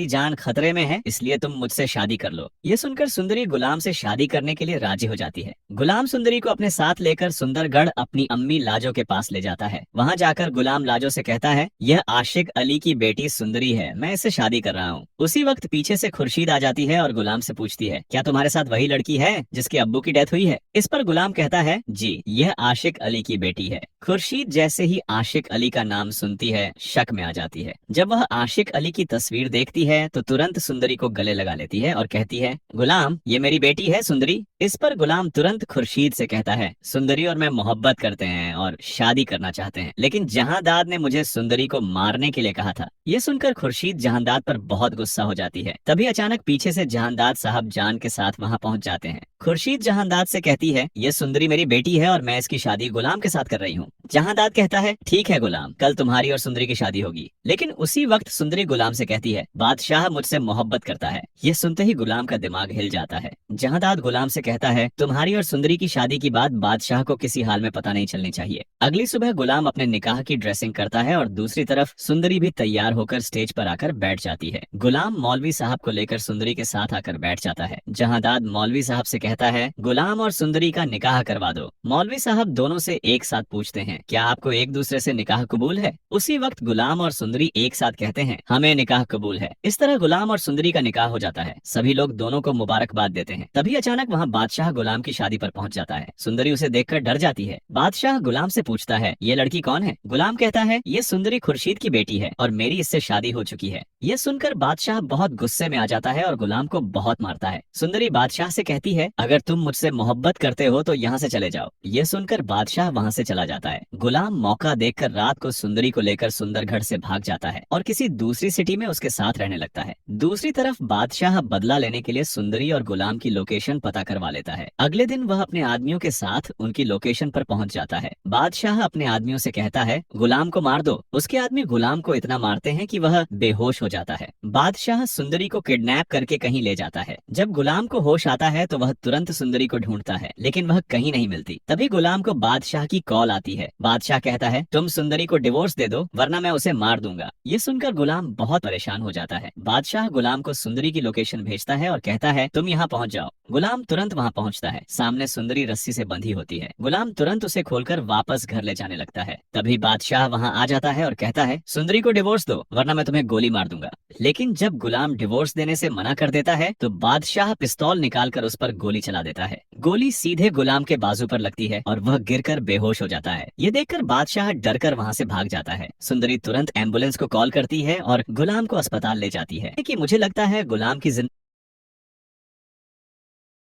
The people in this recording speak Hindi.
जान खतरे में है, इसलिए तुम मुझसे शादी कर लो। ये सुनकर सुंदरी गुलाम से शादी करने के लिए राजी हो जाती है। गुलाम सुंदरी को अपने साथ लेकर सुंदरगढ़ अपनी अम्मी लाजो के पास ले जाता है। वहाँ जाकर गुलाम लाजो से कहता है, यह आशिक अली की बेटी सुंदरी है, मैं इससे शादी कर रहा हूँ। उसी वक्त पीछे से खुर्शीद आ जाती है और गुलाम से पूछती है, क्या तुम्हारे साथ वही लड़की है जिसके अब्बू की डेथ हुई है? इस पर गुलाम कहता है, जी यह आशिक अली की बेटी है। खुर्शीद जैसे ही आशिक अली का नाम सुनती है, शक में आ जाती है। जब वह आशिक अली की तस्वीर देखती है तो तुरंत सुंदरी को गले लगा लेती है और कहती है, गुलाम ये मेरी बेटी है सुंदरी। इस पर गुलाम तुरंत खुर्शीद से कहता है, सुंदरी और मैं मोहब्बत करते हैं और शादी करना चाहते हैं, लेकिन जहांदाद ने मुझे सुंदरी को मारने के लिए कहा था। ये सुनकर खुर्शीद जहांदाद पर बहुत गुस्सा हो जाती है। तभी अचानक पीछे से जहांदाद साहब जान के साथ वहाँ पहुँच जाते हैं। खुर्शीद जहांदाद से कहती है, ये सुंदरी मेरी बेटी है और मैं इसकी शादी गुलाम के साथ कर रही हूँ। जहांदाद कहता है, ठीक है गुलाम, कल तुम्हारी और सुंदरी की शादी होगी। लेकिन उसी वक्त सुंदरी गुलाम से कहती है, बादशाह मुझसे मोहब्बत करता है। ये सुनते ही गुलाम का दिमाग हिल जाता है। जहांदाद गुलाम से कहता है, तुम्हारी और सुंदरी की शादी की बात बादशाह को किसी हाल में पता नहीं चलनी चाहिए। अगली सुबह गुलाम अपने निकाह की ड्रेसिंग करता है और दूसरी तरफ सुंदरी भी तैयार होकर स्टेज पर आकर बैठ जाती है। गुलाम मौलवी साहब को लेकर सुंदरी के साथ आकर बैठ जाता है। जहांदाद मौलवी साहब से कहता है, गुलाम और सुंदरी का निकाह करवा दो। मौलवी साहब दोनों से एक साथ पूछते हैं, क्या आपको एक दूसरे से निकाह कबूल है? उसी वक्त गुलाम और सुंदरी एक साथ कहते हैं, हमें निकाह कबूल है। इस तरह गुलाम और सुंदरी का निकाह हो जाता है। सभी लोग दोनों को मुबारकबाद देते हैं। तभी अचानक वहाँ बादशाह गुलाम की शादी पर पहुँच जाता है। सुंदरी उसे देखकर डर जाती है। बादशाह गुलाम से पूछता है, ये लड़की कौन है? गुलाम कहता है, ये सुंदरी खुर्शीद की बेटी है और मेरी इससे शादी हो चुकी है। ये सुनकर बादशाह बहुत गुस्से में आ जाता है और गुलाम को बहुत मारता है। सुंदरी बादशाह से कहती है, अगर तुम मुझसे मोहब्बत करते हो तो यहाँ से चले जाओ। ये सुनकर बादशाह वहाँ से चला जाता है। गुलाम मौका देखकर रात को सुंदरी को लेकर सुंदरगढ़ से भाग जाता है और किसी दूसरी सिटी में उसके साथ रहने लगता है। दूसरी तरफ बादशाह बदला लेने के लिए सुंदरी और गुलाम की लोकेशन पता करवा लेता है। अगले दिन वह अपने आदमियों के साथ उनकी लोकेशन पर पहुंच जाता है। बादशाह अपने आदमियों से कहता है, गुलाम को मार दो। उसके आदमी गुलाम को इतना मारते हैं कि वह बेहोश हो जाता है। बादशाह सुंदरी को किडनैप करके कहीं ले जाता है। जब गुलाम को होश आता है तो वह तुरंत सुंदरी को ढूंढता है, लेकिन वह कहीं नहीं मिलती। तभी गुलाम को बादशाह की कॉल आती है। बादशाह कहता है, तुम सुंदरी को डिवोर्स दे दो वरना मैं उसे मार दूंगा। ये सुनकर गुलाम बहुत परेशान हो जाता है। बादशाह गुलाम को सुंदरी की लोकेशन भेजता है और कहता है, तुम यहाँ पहुँच जाओ। गुलाम तुरंत वहाँ पहुँचता है। सामने सुंदरी रस्सी से बंधी होती है। गुलाम तुरंत उसे खोलकर वापस घर ले जाने लगता है। तभी बादशाह वहाँ आ जाता है और कहता है, सुंदरी को डिवोर्स दो वरना मैं तुम्हें गोली मार दूंगा। लेकिन जब गुलाम डिवोर्स देने से मना कर देता है तो बादशाह पिस्तौल निकालकर उस पर गोली चला देता है। गोली सीधे गुलाम के बाजू पर लगती है और वह गिरकर बेहोश हो जाता है। ये देखकर बादशाह डरकर वहाँ से भाग जाता है। सुंदरी तुरंत एम्बुलेंस को कॉल करती है और गुलाम को अस्पताल ले जाती है कि मुझे लगता है गुलाम की जिंदगी